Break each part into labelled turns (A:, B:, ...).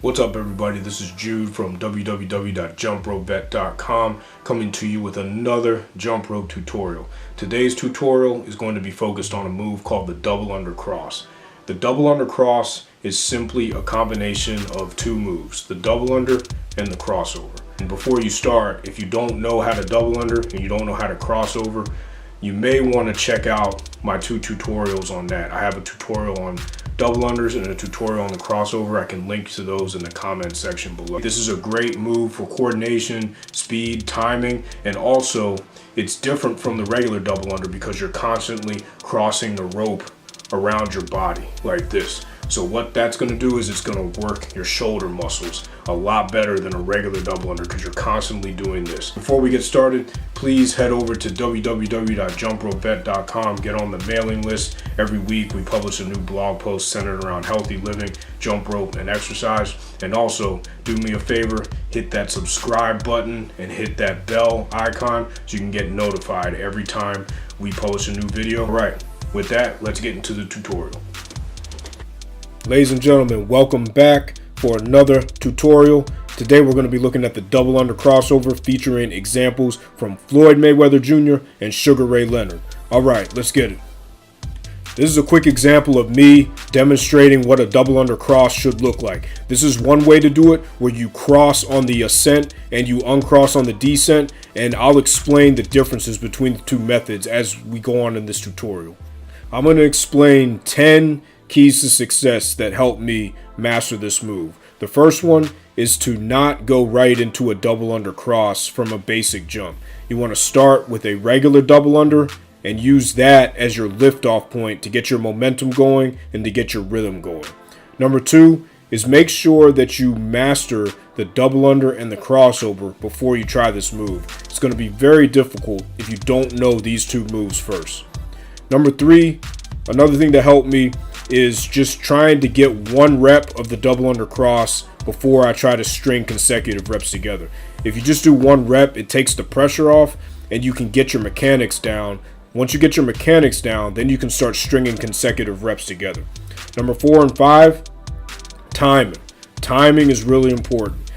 A: What's up, everybody? This is Jude from www.jumpropevet.com coming to you with another jump rope tutorial. Today's tutorial is going to be focused on a move called the double under cross. The double under cross is simply a combination of two moves, the double under and the crossover. And before you start, if you don't know how to double under and you don't know how to crossover, you may want to check out my two tutorials on that. I have a tutorial on double unders and a tutorial on the crossover. I can link to those in the comment section below. This is a great move for coordination, speed, timing, and also it's different from the regular double under because you're constantly crossing the rope around your body like this. So what that's going to do is it's going to work your shoulder muscles a lot better than a regular double under because you're constantly doing this. Before we get started, please head over to www.jumpropevet.com. Get on the mailing list. Every week we publish a new blog post centered around healthy living, jump rope, and exercise. And also, do me a favor, hit that subscribe button and hit that bell icon so you can get notified every time we publish a new video. All right, with that, let's get into the tutorial. Ladies and gentlemen, welcome back for another tutorial. Today we're going to be looking at the double under crossover featuring examples from Floyd Mayweather Jr. and Sugar Ray Leonard. Alright, let's get it. This is a quick example of me demonstrating what a double under cross should look like. This is one way to do it, where you cross on the ascent and you uncross on the descent, and I'll explain the differences between the two methods as we go on in this tutorial. I'm going to explain 10 keys to success that help me master this move. The first one is to not go right into a double under cross from a basic jump. You want to start with a regular double under and use that as your liftoff point to get your momentum going and to get your rhythm going. Number two is make sure that you master the double under and the crossover before you try this move. It's going to be very difficult if you don't know these two moves first. Number three, another thing that helped me is just trying to get one rep of the double under cross before I try to string consecutive reps together. If you just do one rep, it takes the pressure off and you can get your mechanics down. Once you get your mechanics down, then you can start stringing consecutive reps together. Number 4 and 5, timing. Timing is really important.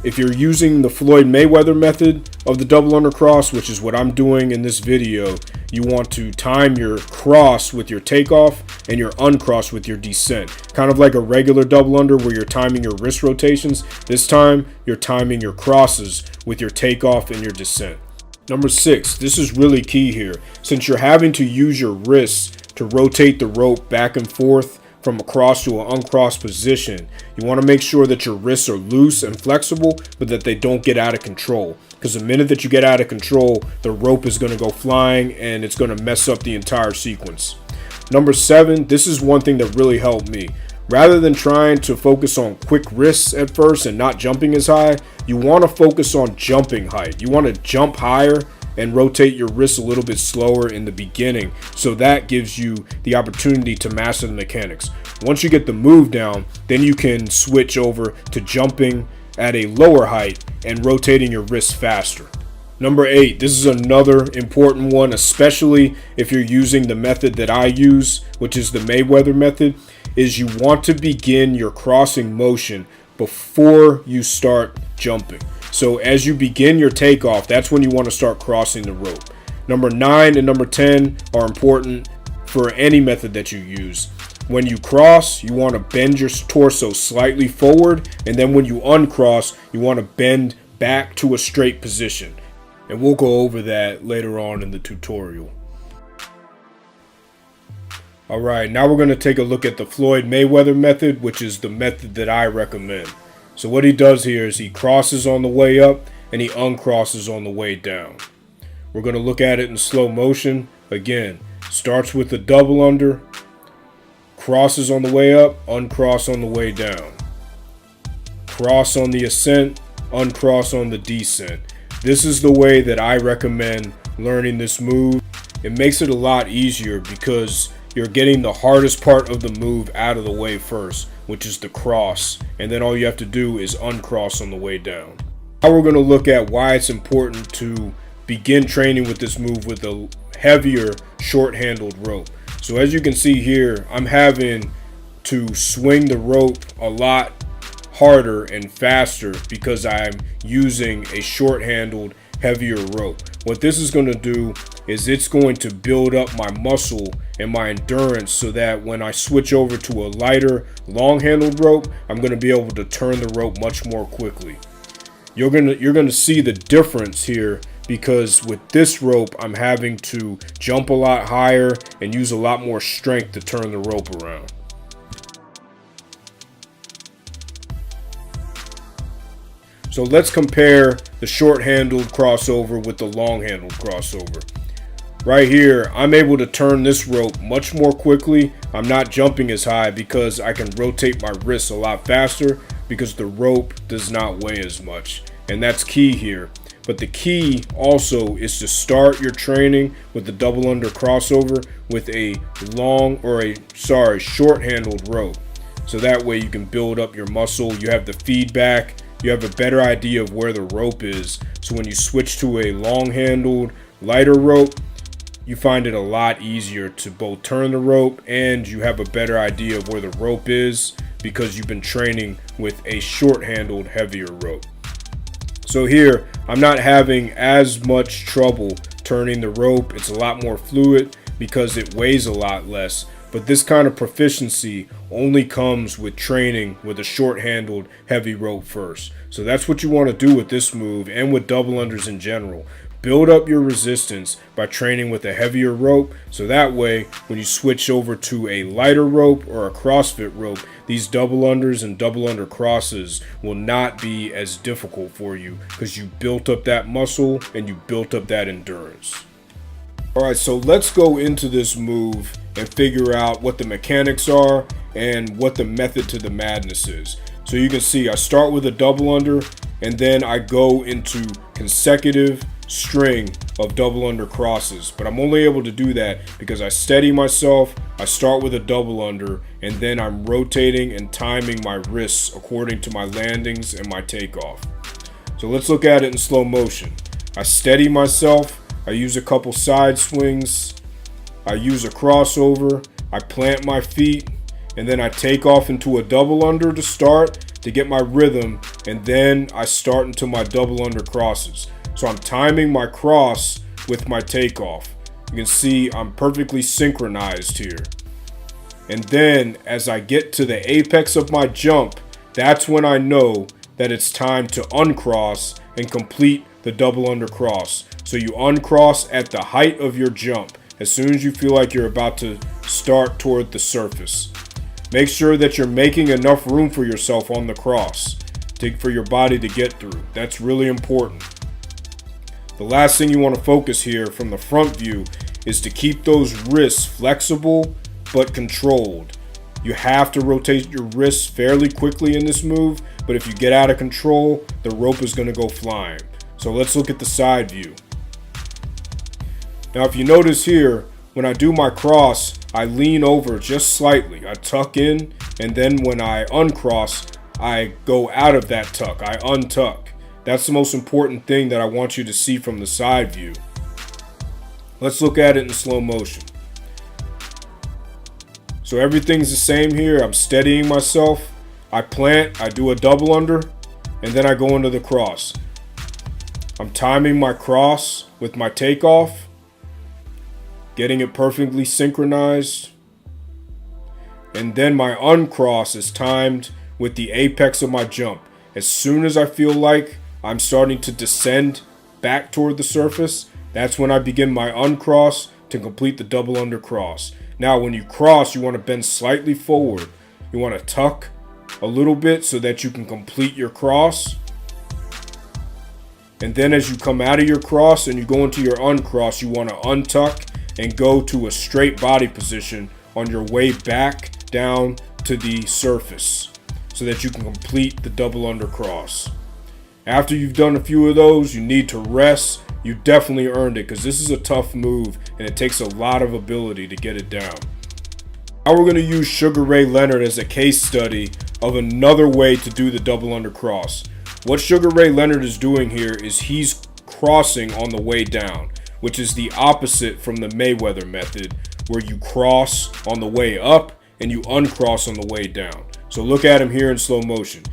A: If you're using the Floyd Mayweather method of the double under cross, which is what I'm doing in this video, you want to time your cross with your takeoff and your uncross with your descent. Kind of like a regular double under where you're timing your wrist rotations. This time, you're timing your crosses with your takeoff and your descent. Number 6, this is really key here. Since you're having to use your wrists to rotate the rope back and forth from a cross to an uncrossed position, you want to make sure that your wrists are loose and flexible, but that they don't get out of control. Because the minute that you get out of control, the rope is going to go flying and it's going to mess up the entire sequence. Number 7, this is one thing that really helped me. Rather than trying to focus on quick wrists at first and not jumping as high, you want to focus on jumping height. You want to jump higher and rotate your wrists a little bit slower in the beginning, so that gives you the opportunity to master the mechanics. Once you get the move down, then you can switch over to jumping at a lower height and rotating your wrists faster. Number 8, this is another important one, especially if you're using the method that I use, which is the Mayweather method, is you want to begin your crossing motion before you start jumping. So as you begin your takeoff, that's when you want to start crossing the rope. Number 9 and number 10 are important for any method that you use. When you cross, you want to bend your torso slightly forward, and then when you uncross, you want to bend back to a straight position. And we'll go over that later on in the tutorial. Alright, now we're going to take a look at the Floyd Mayweather method, which is the method that I recommend. So what he does here is he crosses on the way up and he uncrosses on the way down. We're going to look at it in slow motion. Again, starts with the double under, crosses on the way up, uncross on the way down. Cross on the ascent, uncross on the descent. This is the way that I recommend learning this move. It makes it a lot easier because you're getting the hardest part of the move out of the way first, which is the cross, and then all you have to do is uncross on the way down. Now we're going to look at why it's important to begin training with this move with a heavier short-handled rope. So as you can see here, I'm having to swing the rope a lot harder and faster because I'm using a short-handled, heavier rope. What this is going to do is it's going to build up my muscle and my endurance so that when I switch over to a lighter, long-handled rope, I'm going to be able to turn the rope much more quickly. You're going to see the difference here, because with this rope, I'm having to jump a lot higher and use a lot more strength to turn the rope around. So let's compare the short-handled crossover with the long-handled crossover. Right here, I'm able to turn this rope much more quickly. I'm not jumping as high because I can rotate my wrists a lot faster because the rope does not weigh as much. And that's key here. But the key also is to start your training with the double under crossover with a short-handled rope. So that way you can build up your muscle. You have the feedback. You have a better idea of where the rope is. So when you switch to a long-handled, lighter rope, you find it a lot easier to both turn the rope, and you have a better idea of where the rope is because you've been training with a short-handled, heavier rope. So here, I'm not having as much trouble turning the rope. It's a lot more fluid because it weighs a lot less. But this kind of proficiency only comes with training with a short-handled, heavy rope first. So that's what you want to do with this move and with double unders in general. Build up your resistance by training with a heavier rope, so that way when you switch over to a lighter rope or a CrossFit rope, these double unders and double under crosses will not be as difficult for you because you built up that muscle and you built up that endurance. Alright, so let's go into this move and figure out what the mechanics are and what the method to the madness is. So you can see I start with a double under and then I go into consecutive string of double under crosses, but I'm only able to do that because I steady myself. I start with a double under and then I'm rotating and timing my wrists according to my landings and my takeoff. So let's look at it in slow motion. I steady myself, I use a couple side swings, I use a crossover, I plant my feet, and then I take off into a double under to start to get my rhythm, and then I start into my double under crosses. So I'm timing my cross with my takeoff. You can see I'm perfectly synchronized here. And then as I get to the apex of my jump, that's when I know that it's time to uncross and complete the double under cross. So you uncross at the height of your jump as soon as you feel like you're about to start toward the surface. Make sure that you're making enough room for yourself on the cross for your body to get through. That's really important. The last thing you want to focus here from the front view is to keep those wrists flexible but controlled. You have to rotate your wrists fairly quickly in this move, but if you get out of control, the rope is going to go flying. So let's look at the side view. Now if you notice here, when I do my cross, I lean over just slightly. I tuck in, and then when I uncross, I go out of that tuck. I untuck. That's the most important thing that I want you to see from the side view. Let's look at it in slow motion. So everything's the same here. I'm steadying myself. I plant, I do a double under, and then I go into the cross. I'm timing my cross with my takeoff, getting it perfectly synchronized. And then my uncross is timed with the apex of my jump. As soon as I feel like I'm starting to descend back toward the surface, that's when I begin my uncross to complete the double under cross. Now when you cross, you want to bend slightly forward. You want to tuck a little bit so that you can complete your cross. And then as you come out of your cross and you go into your uncross, you want to untuck and go to a straight body position on your way back down to the surface so that you can complete the double under cross. After you've done a few of those, you need to rest. You definitely earned it because this is a tough move and it takes a lot of ability to get it down. Now we're going to use Sugar Ray Leonard as a case study of another way to do the double under cross. What Sugar Ray Leonard is doing here is he's crossing on the way down, which is the opposite from the Mayweather method, where you cross on the way up and you uncross on the way down. So look at him here in slow motion.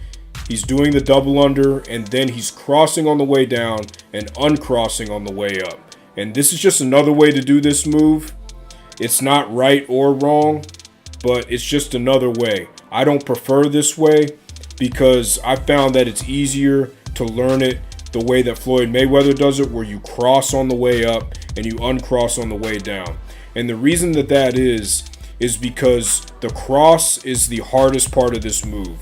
A: He's doing the double under, and then he's crossing on the way down and uncrossing on the way up. And this is just another way to do this move. It's not right or wrong, but it's just another way. I don't prefer this way because I found that it's easier to learn it the way that Floyd Mayweather does it, where you cross on the way up and you uncross on the way down. And the reason that is because the cross is the hardest part of this move.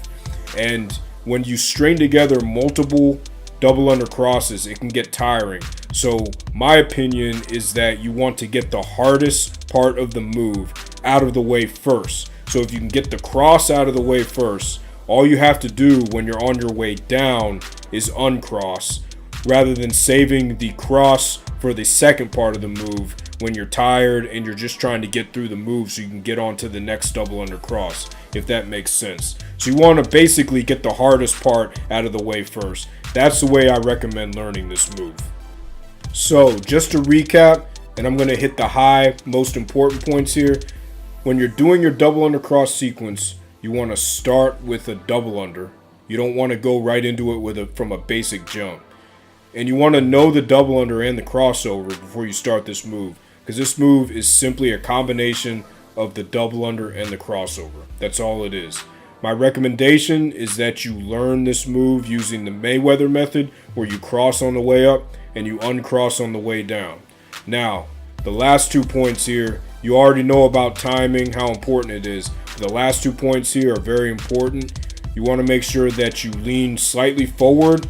A: And when you string together multiple double under crosses, it can get tiring. So my opinion is that you want to get the hardest part of the move out of the way first. So if you can get the cross out of the way first, all you have to do when you're on your way down is uncross, rather than saving the cross for the second part of the move when you're tired and you're just trying to get through the move so you can get on to the next double under cross, if that makes sense. So you want to basically get the hardest part out of the way first. That's the way I recommend learning this move. So just to recap, and I'm going to hit the most important points here. When you're doing your double under cross sequence, you want to start with a double under. You don't want to go right into it from a basic jump. And you want to know the double under and the crossover before you start this move, because this move is simply a combination of the double under and the crossover. That's all it is. My recommendation is that you learn this move using the Mayweather method, where you cross on the way up and you uncross on the way down. Now, the last 2 points here, you already know about timing, how important it is. The last 2 points here are very important. You want to make sure that you lean slightly forward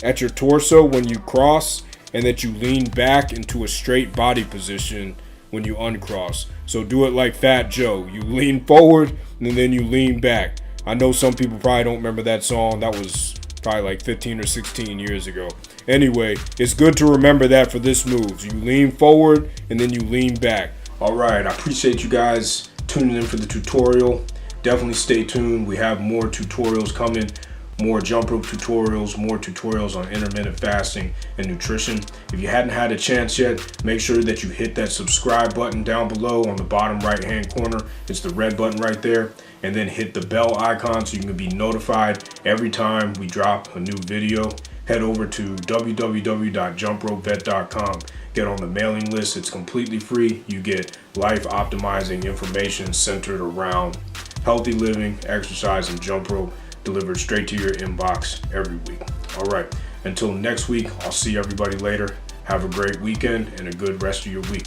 A: at your torso when you cross, and that you lean back into a straight body position when you uncross. So do it like Fat Joe. You lean forward and then you lean back. I know some people probably don't remember that song. That was probably like 15 or 16 years ago. Anyway, it's good to remember that for this move. You lean forward and then you lean back. All right, I appreciate you guys tuning in for the tutorial. Definitely stay tuned. We have more tutorials coming, more jump rope tutorials, more tutorials on intermittent fasting and nutrition. If you hadn't had a chance yet, make sure that you hit that subscribe button down below on the bottom right hand corner. It's the red button right there. And then hit the bell icon so you can be notified every time we drop a new video. Head over to www.jumpropevet.com. Get on the mailing list. It's completely free. You get life optimizing information centered around healthy living, exercise, and jump rope, delivered straight to your inbox every week. All right, until next week, I'll see everybody later. Have a great weekend and a good rest of your week.